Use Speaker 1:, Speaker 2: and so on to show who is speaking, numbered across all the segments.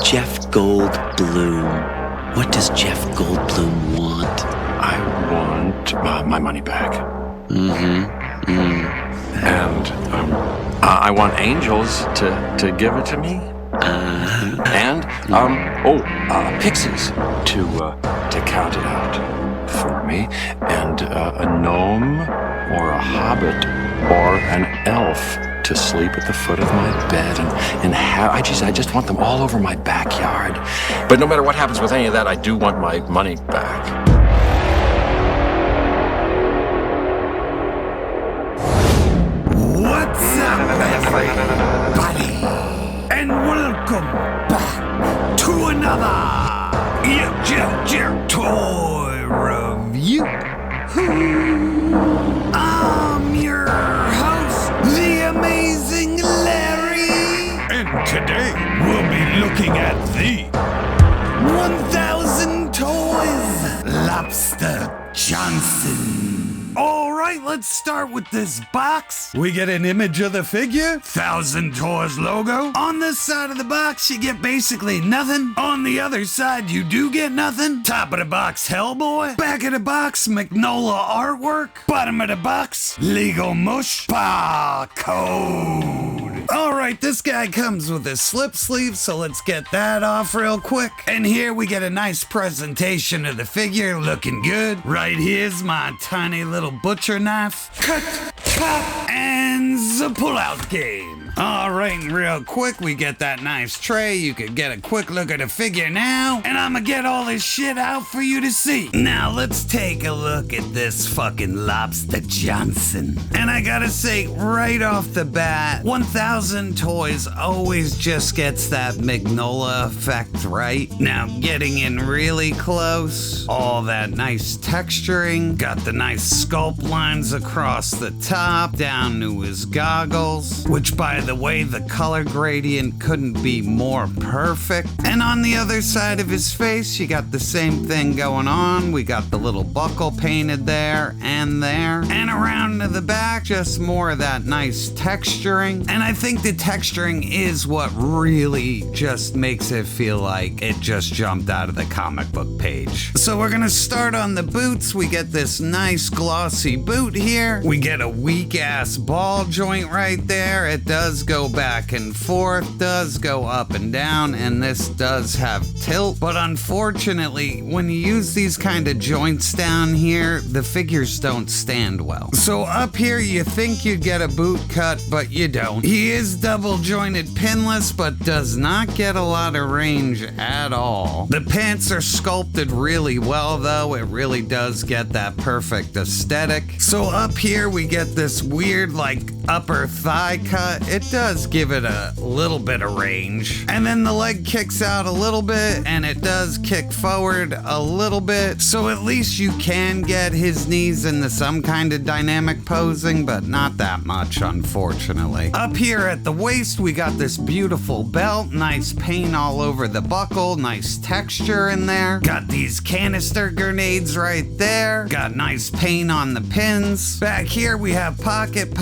Speaker 1: Jeff Goldblum. What does Jeff Goldblum want?
Speaker 2: I want my money back. And I want angels to give it to me. And pixies to count it out for me, and a gnome or a hobbit or an elf to sleep at the foot of my bed, and I just want them all over my backyard. But no matter what happens with any of that, I do want my money back.
Speaker 3: What's up, everybody? And welcome back to another YoJoeJerk toy review. I'm your host, the amazing Larry. And today we'll be looking at the 1000 Toys Lobster Johnson. Alright, let's start with this box. We get an image of the figure, 1000 Toys logo. On this side of the box, you get basically nothing. On the other side, you do get nothing. Top of the box, Hellboy. Back of the box, Magnola artwork. Bottom of the box, Lego mush barcode. Alright, this guy comes with a slip sleeve, so let's get that off real quick. And here we get a nice presentation of the figure, looking good. Right here's my tiny little butcher knife. Cut, pop, and the pull-out game. Alright, and real quick, we get that nice tray. You could get a quick look at the figure now, and I'ma get all this shit out for you to see. Now, let's take a look at this fucking Lobster Johnson. And I gotta say, right off the bat, 1000 Toys always just gets that Magnola effect, right? Now, getting in really close, all that nice texturing, got the nice sculpt lines across the top, down to his goggles, which by the way, the color gradient couldn't be more perfect. And on the other side of his face, you got the same thing going on. We got the little buckle painted there. And around to the back, just more of that nice texturing. And I think the texturing is what really just makes it feel like it just jumped out of the comic book page. So we're gonna start on the boots. We get this nice glossy boot here. We get a weak ass ball joint right there. It does go back and forth, does go up and down, and this does have tilt. But unfortunately, when you use these kind of joints down here, the figures don't stand well. So up here, you think you'd get a boot cut, but you don't. He is double jointed pinless, but does not get a lot of range at all. The pants are sculpted really well, though. It really does get that perfect aesthetic. So up here, we get this weird, like, upper thigh cut. It does give it a little bit of range. And then the leg kicks out a little bit, and it does kick forward a little bit. So at least you can get his knees into some kind of dynamic posing, but not that much, unfortunately. Up here at the waist, we got this beautiful belt, nice paint all over the buckle, nice texture in there. Got these canister grenades right there. Got nice paint on the pins. Back here, we have pocket,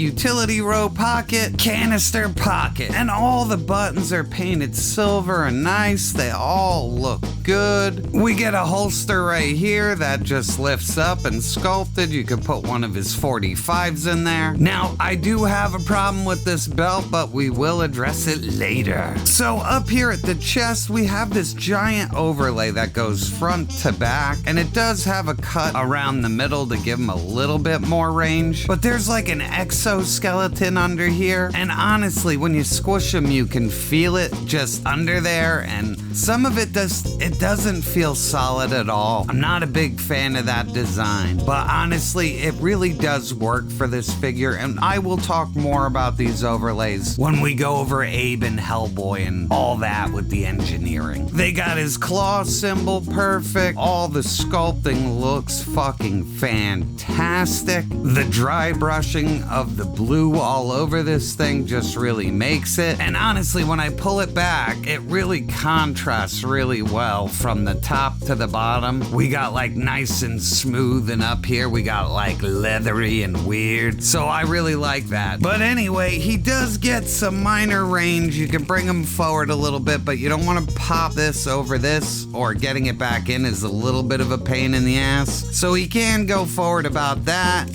Speaker 3: utility row pocket, canister pocket, and all the buttons are painted silver and nice. They all look good. We get a holster right here that just lifts up and sculpted. You could put one of his 45s in there. Now, I do have a problem with this belt, but we will address it later. So up here at the chest, we have this giant overlay that goes front to back, and it does have a cut around the middle to give him a little bit more range, but there's like an exoskeleton under here, and honestly, when you squish him, you can feel it just under there, and some of it doesn't feel solid at all. I'm not a big fan of that design, but honestly, it really does work for this figure, and I will talk more about these overlays when we go over Abe and Hellboy and all that with the engineering. They got his claw symbol perfect. All the sculpting looks fucking fantastic. The dry brushing of the the blue all over this thing just really makes it. And honestly, when I pull it back, it really contrasts really well from the top to the bottom. We got like nice and smooth, and up here we got like leathery and weird. So I really like that. But anyway, he does get some minor range. You can bring him forward a little bit, but you don't want to pop this over this, or getting it back in is a little bit of a pain in the ass. So he can go forward about that.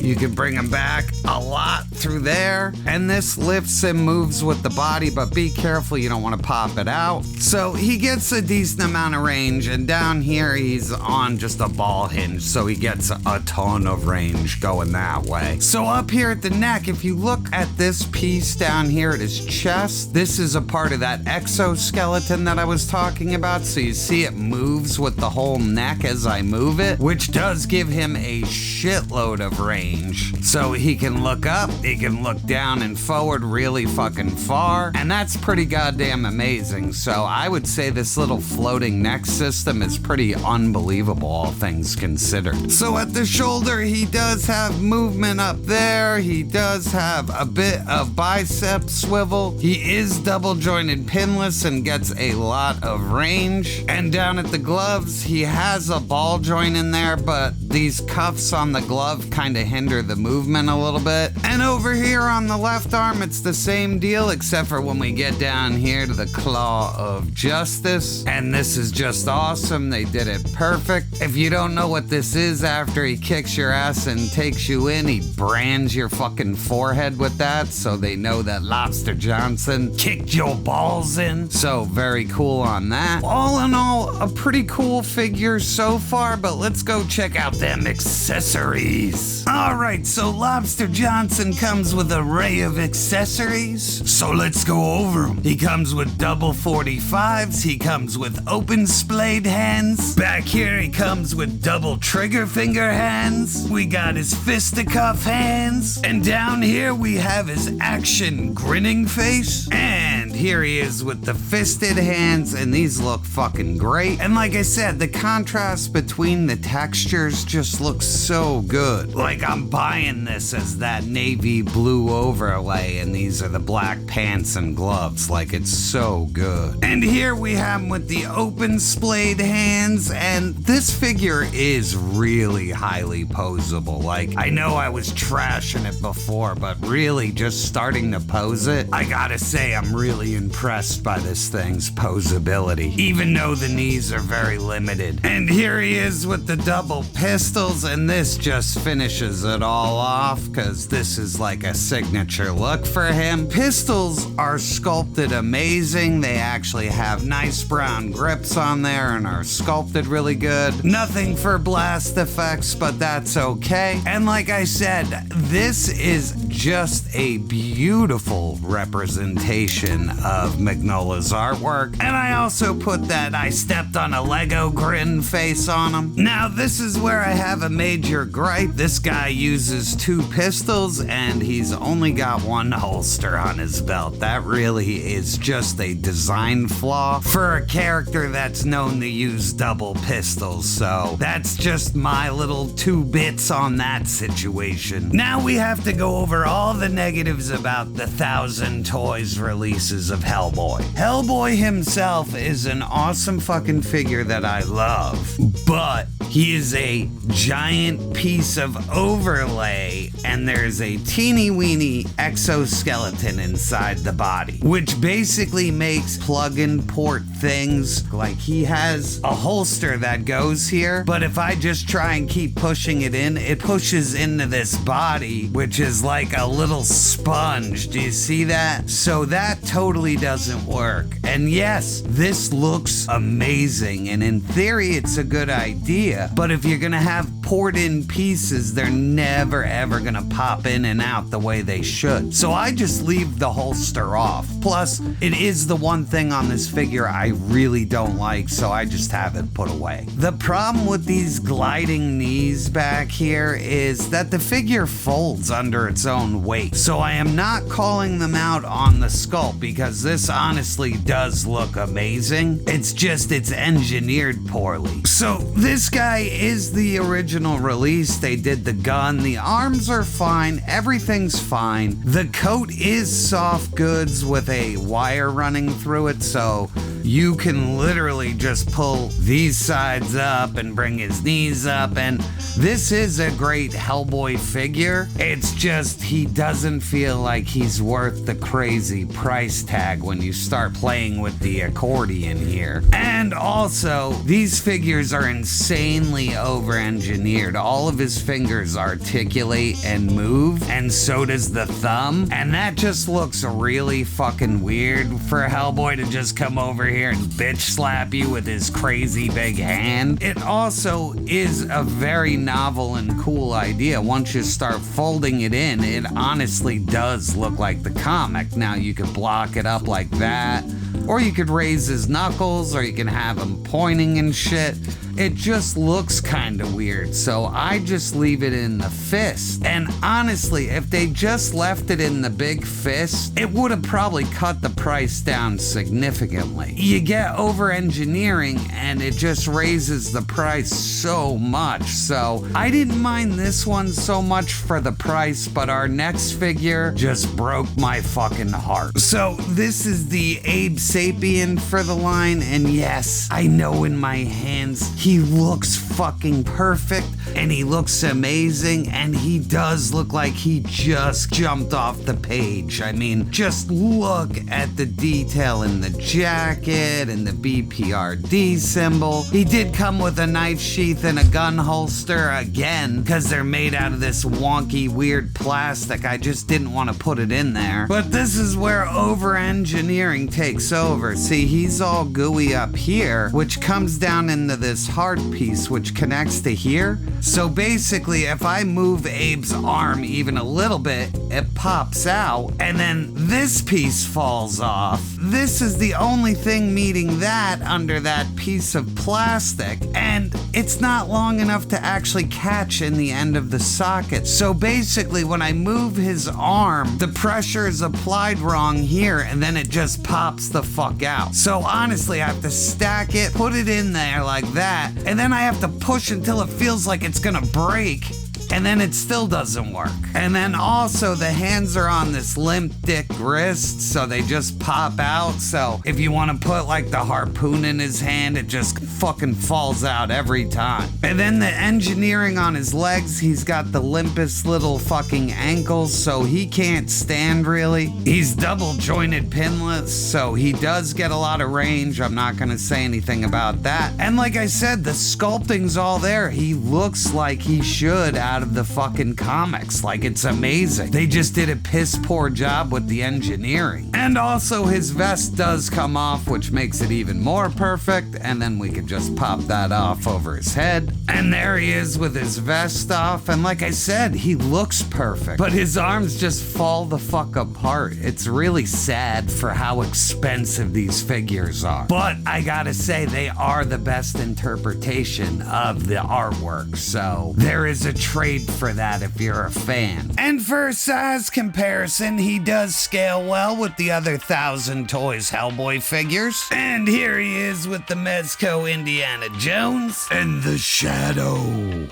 Speaker 3: You can bring him back a lot through there. And this lifts and moves with the body, but be careful, you don't want to pop it out. So he gets a decent amount of range, and down here he's on just a ball hinge, so he gets a ton of range going that way. So up here at the neck, if you look at this piece down here at his chest, this is a part of that exoskeleton that I was talking about. So you see it moves with the whole neck as I move it, which does give him a shitload of range. So he can look up, he can look down and forward really fucking far, and that's pretty goddamn amazing. So I would say this little floating neck system is pretty unbelievable, all things considered. So at the shoulder, he does have movement up there. He does have a bit of bicep swivel. He is double jointed pinless and gets a lot of range. And down at the gloves, he has a ball joint in there, but these cuffs on the glove kind of hinder the movement a little bit. And over here on the left arm, it's the same deal, except for when we get down here to the claw of justice. And this is just awesome. They did it perfect. If you don't know what this is, after he kicks your ass and takes you in, he brands your fucking forehead with that, so they know that Lobster Johnson kicked your balls in. So very cool on that. All in all, a pretty cool figure so far, but let's go check out them accessories. Alright, so Lobster Johnson comes with an array of accessories, so let's go over them. He comes with double 45s, he comes with open splayed hands. Back here he comes with double trigger finger hands. We got his fisticuff hands. And down here we have his action grinning face. And here he is with the fisted hands, and these look fucking great. And like I said, the contrast between the textures just looks so good. Like I'm buying this as that navy blue overlay, and these are the black pants and gloves. Like, it's so good. And here we have him with the open splayed hands, and this figure is really highly posable. Like, I know I was trashing it before, but really just starting to pose it, I gotta say I'm really impressed by this thing's posability, even though the knees are very limited. And here he is with the double pistols, and this just finishes it all off, because this is like a signature look for him. Pistols are sculpted amazing. They actually have nice brown grips on there and are sculpted really good. Nothing for blast effects, but that's okay. And like I said, this is just a beautiful representation of Mignola's artwork. And I also put that I stepped on a Lego grin face on him. Now this is where I have a major gripe. This guy uses two pistols and he's only got one holster on his belt. That really is just a design flaw for a character that's known to use double pistols. So that's just my little 2 bits on that situation. Now we have to go over all the negatives about the 1,000 Toys releases of Hellboy. Hellboy himself is an awesome fucking figure that I love, but he is a giant piece of overlay, and there's a teeny weeny exoskeleton inside the body, which basically makes plug and port things. Like, he has a holster that goes here, but if I just try and keep pushing it in, it pushes into this body, which is like a little sponge. Do you see that? So that totally doesn't work. And yes, this looks amazing, and in theory it's a good idea, but if you're gonna have poured in pieces, they're never ever gonna pop in and out the way they should. So I just leave the holster off. Plus, it is the one thing on this figure I really don't like, so I just have it put away. The problem with these gliding knees back here is that the figure folds under its own weight. So I am not calling them out on the sculpt, because because this honestly does look amazing. It's just it's engineered poorly. So this guy is the original release. They did the gun. The arms are fine. Everything's fine. The coat is soft goods with a wire running through it, so you can literally just pull these sides up and bring his knees up, and this is a great Hellboy figure. It's just he doesn't feel like he's worth the crazy price tag when you start playing with the accordion here. And also, these figures are insanely over-engineered. All of his fingers articulate and move, and so does the thumb, and that just looks really fucking weird for Hellboy to just come over here and bitch slap you with his crazy big hand. It also is a very novel and cool idea. Once you start folding it in, it honestly does look like the comic. Now you could block it up like that, or you could raise his knuckles, or you can have him pointing and shit. It just looks kind of weird, so I just leave it in the fist. And honestly, if they just left it in the big fist, it would have probably cut the price down significantly. You get over engineering and it just raises the price so much. So I didn't mind this one so much for the price, but our next figure just broke my fucking heart. So this is the Abe Sapien for the line, and yes, I know in my hands he looks fucking perfect, and he looks amazing, and he does look like he just jumped off the page. I mean, just look at the detail in the jacket and the BPRD symbol. He did come with a knife sheath and a gun holster again, because they're made out of this wonky, weird plastic. I just didn't want to put it in there. But this is where over-engineering takes over. See, he's all gooey up here, which comes down into this hard piece, which connects to here. So basically, if I move Abe's arm even a little bit, it pops out, and then this piece falls off. This is the only thing meeting that under that piece of plastic, and it's not long enough to actually catch in the end of the socket. So basically, when I move his arm, the pressure is applied wrong here, and then it just pops the fuck out. So honestly, I have to stack it, put it in there like that, and then I have to push until it feels like it's gonna break, and then it still doesn't work. And then also the hands are on this limp dick wrist, so they just pop out. So if you want to put like the harpoon in his hand, it just fucking falls out every time. And then the engineering on his legs, he's got the limpest little fucking ankles, so he can't stand really. He's double jointed pinless, so he does get a lot of range. I'm not gonna say anything about that. And like I said, the sculpting's all there. He looks like he should out of the fucking comics. Like, it's amazing. They just did a piss poor job with the engineering. And also his vest does come off, which makes it even more perfect, and then we could just pop that off over his head. And there he is with his vest off, and like I said, he looks perfect, but his arms just fall the fuck apart. It's really sad for how expensive these figures are. But I gotta say, they are the best interpretation of the artwork, so there is a trade for that if you're a fan. And for a size comparison, he does scale well with the other 1,000 Toys Hellboy figures. And here he is with the Mezco Indiana Jones and the Shadow.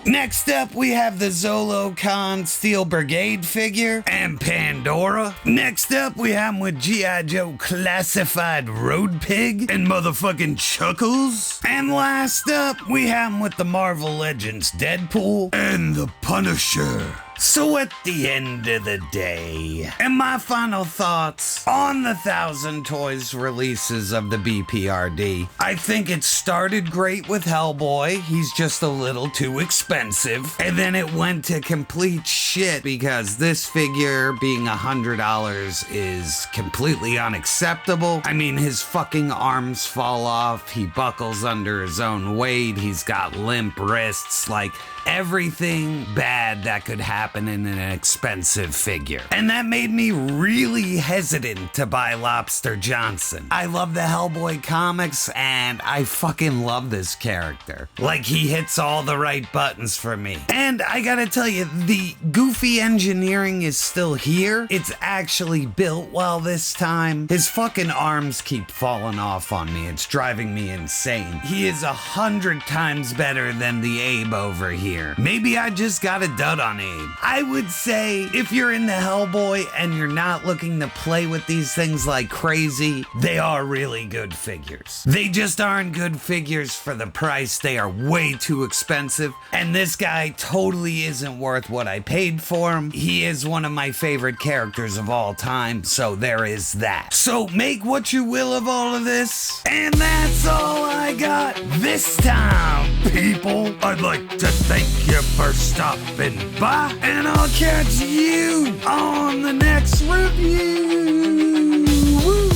Speaker 3: Next up, we have the Zolocon Steel Brigade figure and Pandora. Next up, we have him with G.I. Joe Classified Road Pig and motherfucking Chuckles. And last up, we have him with the Marvel Legends Deadpool and the Punisher. So at the end of the day, and my final thoughts on the 1,000 Toys releases of the BPRD, I think it started great with Hellboy. He's just a little too expensive. And then it went to complete shit because this figure being $100 is completely unacceptable. I mean, his fucking arms fall off. He buckles under his own weight. He's got limp wrists. Like, everything bad that could happen happen in an expensive figure. And that made me really hesitant to buy Lobster Johnson. I love the Hellboy comics, and I fucking love this character. Like, he hits all the right buttons for me. And I gotta tell you, the goofy engineering is still here. It's actually built well this time. His fucking arms keep falling off on me. It's driving me insane. He is 100 times better than the Abe over here. Maybe I just got a dud on Abe. I would say if you're into Hellboy and you're not looking to play with these things like crazy, they are really good figures. They just aren't good figures for the price. They are way too expensive, and this guy totally isn't worth what I paid for him. He is one of my favorite characters of all time, so there is that. So make what you will of all of this, and that's all I got this time, people. I'd like to thank you for stopping by, and I'll catch you on the next review. Woo.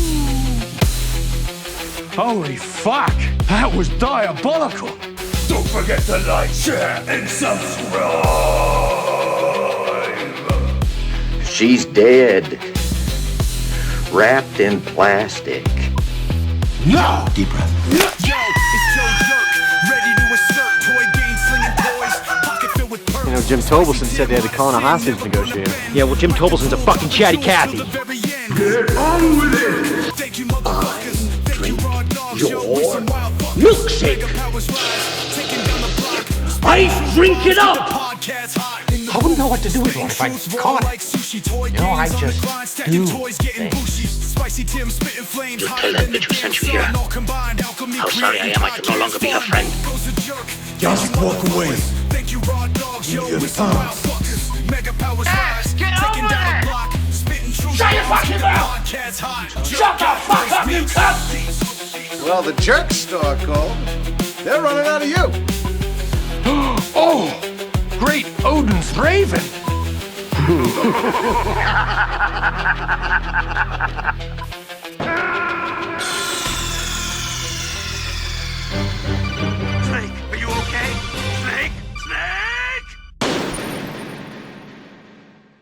Speaker 4: Holy fuck! That was diabolical!
Speaker 5: Don't forget to like, share, and subscribe!
Speaker 6: She's dead. Wrapped in plastic.
Speaker 4: No!
Speaker 5: Deep breath.
Speaker 7: Yo, it's YoJoeJerk, ready to assert toy game slinging toys, pocket filled with pearls.
Speaker 8: You know, Jim Tobelson said they had to call in a hostage negotiator. Yeah, well, Jim Tobelson's a fucking chatty Cathy.
Speaker 5: Get on with it!
Speaker 7: Thank you, motherfuckers. Thank you, raw dogs.
Speaker 5: your
Speaker 7: Yo, we some wild fuckers.
Speaker 5: milkshake.
Speaker 7: Mega powers rise, taking down the block.
Speaker 5: I drink it up!
Speaker 7: Podcast hot.
Speaker 4: I wouldn't know what to do with one if I caught it.
Speaker 7: Like sushi, toy
Speaker 4: You know, I
Speaker 7: games on the
Speaker 4: just
Speaker 7: grind, stacking
Speaker 4: do
Speaker 7: toys, getting
Speaker 4: things.
Speaker 7: bushy. Spicy Tim spitting flames,
Speaker 6: You
Speaker 7: hotter
Speaker 6: tell her
Speaker 7: than the
Speaker 6: that you sent
Speaker 7: damn
Speaker 6: you here.
Speaker 7: sun. All combined, alchemy
Speaker 6: How sorry I
Speaker 7: creating
Speaker 6: am I can no longer be her
Speaker 7: podcast
Speaker 6: friend.
Speaker 7: goes to jerk.
Speaker 5: Just walk away.
Speaker 7: Thank you, raw dogs. Yo,
Speaker 5: Your
Speaker 7: we some
Speaker 5: thumbs.
Speaker 7: wild fuckers. Mega powers rise,
Speaker 4: get
Speaker 7: taking
Speaker 4: over
Speaker 7: down
Speaker 4: it.
Speaker 7: the block, spitting truth.
Speaker 5: Shut your fucking mouth.
Speaker 7: Podcast hot.
Speaker 5: Shut the fuck up, you cunt!
Speaker 9: Well, the jerk store called. They're running out of you.
Speaker 4: Oh! Great Odin's Raven!